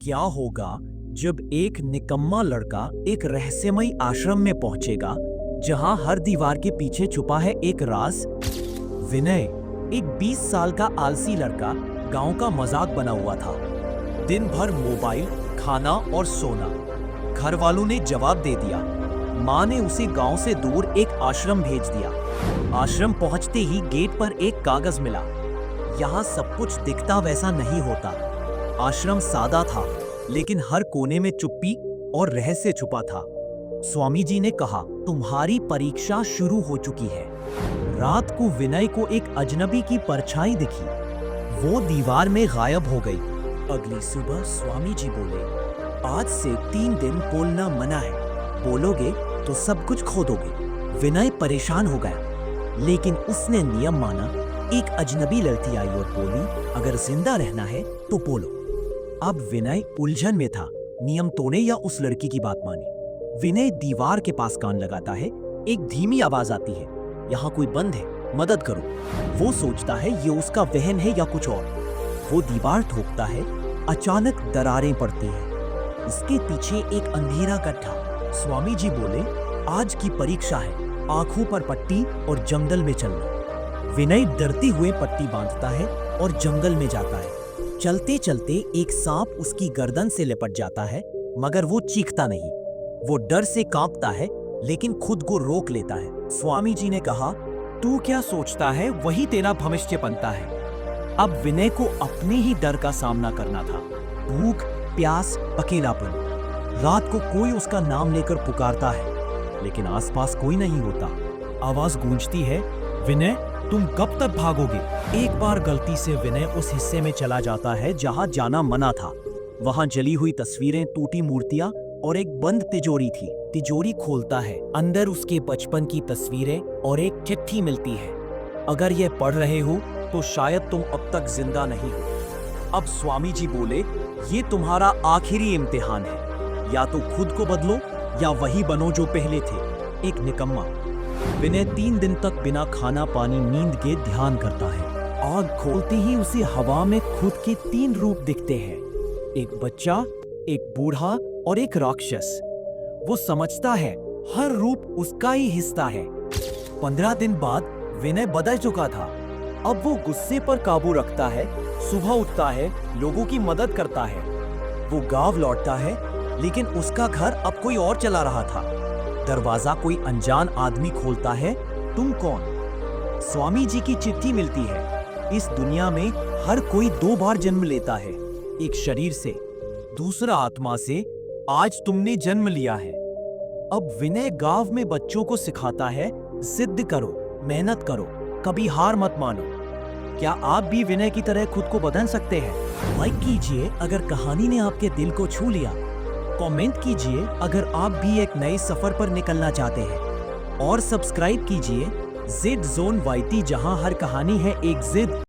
क्या होगा जब एक निकम्मा लड़का एक रहस्यमयी आश्रम में पहुंचेगा जहां हर दीवार के पीछे छुपा है एक राज। विनय एक 20 साल का आलसी लड़का गांव का मजाक बना हुआ था। दिन भर मोबाइल, खाना और सोना। घर वालों ने जवाब दे दिया। माँ ने उसे गांव से दूर एक आश्रम भेज दिया। आश्रम पहुंचते ही गेट पर एक कागज मिला। यहाँ सब कुछ दिखता वैसा नहीं होता। आश्रम सादा था, लेकिन हर कोने में चुप्पी और रहस्य छुपा था। स्वामी जी ने कहा, तुम्हारी परीक्षा शुरू हो चुकी है। रात को विनय को एक अजनबी की परछाई दिखी। वो दीवार में गायब हो गई। अगली सुबह स्वामी जी बोले, आज से 3 दिन बोलना मना है। बोलोगे तो सब कुछ खो दोगे। विनय परेशान हो गया, लेकिन उसने नियम माना। एक अजनबी लड़की आई और बोली, अगर जिंदा रहना है तो बोलो। अब विनय उलझन में था, नियम तोड़े या उस लड़की की बात माने। विनय दीवार के पास कान लगाता है। एक धीमी आवाज आती है, यहाँ कोई बंद है, मदद करो। वो सोचता है ये उसका वहन है या कुछ और। वो दीवार ठोकता है। अचानक दरारें पड़ती हैं। उसके पीछे एक अंधेरा गड्ढा। स्वामी जी बोले, आज की परीक्षा है, आंखों पर पट्टी और जंगल में चलना। विनय डरते हुए पट्टी बांधता है और जंगल में जाता है। चलते चलते एक सांप उसकी गर्दन से लिपट जाता है, मगर वो चीखता नहीं। वो डर से कांपता है, लेकिन खुद को रोक लेता है। स्वामी जी ने कहा, तू क्या सोचता है वही तेरा भविष्य बनता है। अब विनय को अपने ही डर का सामना करना था। भूख, प्यास, अकेलापन। रात को कोई उसका नाम लेकर पुकारता है, लेकिन आसपास कोई नहीं होता। आवाज गूंजती है, विनय तुम कब तक भागोगे। एक बार गलती से विनय उस हिस्से में चला जाता है जहां जाना मना था। वहां जली हुई तस्वीरें, टूटी मूर्तियां और एक बंद तिजोरी थी। तिजोरी खोलता है, अंदर उसके बचपन की तस्वीरें और एक चिट्ठी मिलती है। अगर ये पढ़ रहे हो तो शायद तुम अब तक जिंदा नहीं हो। अब स्वामी जी बोले, ये तुम्हारा आखिरी इम्तिहान है। या तो खुद को बदलो या वही बनो जो पहले थे, एक निकम्मा। विनय 3 दिन तक बिना खाना पानी नींद के ध्यान करता है। आग खोलते ही उसे हवा में खुद के 3 रूप दिखते हैं, एक बच्चा, एक बूढ़ा और एक राक्षस। वो समझता है हर रूप उसका ही हिस्सा है। 15 दिन बाद विनय बदल चुका था। अब वो गुस्से पर काबू रखता है, सुबह उठता है, लोगों की मदद करता है। वो गांव लौटता है, लेकिन उसका घर अब कोई और चला रहा था। दरवाजा कोई अनजान आदमी खोलता है, तुम कौन? स्वामी जी की चिट्ठी मिलती है। इस दुनिया में हर कोई 2 बार जन्म लेता है, एक शरीर से, दूसरा आत्मा से। आज तुमने जन्म लिया है। अब विनय गांव में बच्चों को सिखाता है, जिद करो, मेहनत करो, कभी हार मत मानो। क्या आप भी विनय की तरह खुद को बदल सकते हैं? लाइक कीजिए अगर कहानी ने आपके दिल को छू लिया। कमेंट कीजिए अगर आप भी एक नए सफर पर निकलना चाहते हैं। और सब्सक्राइब कीजिए जिद जोन YT, जहां हर कहानी है एक जिद।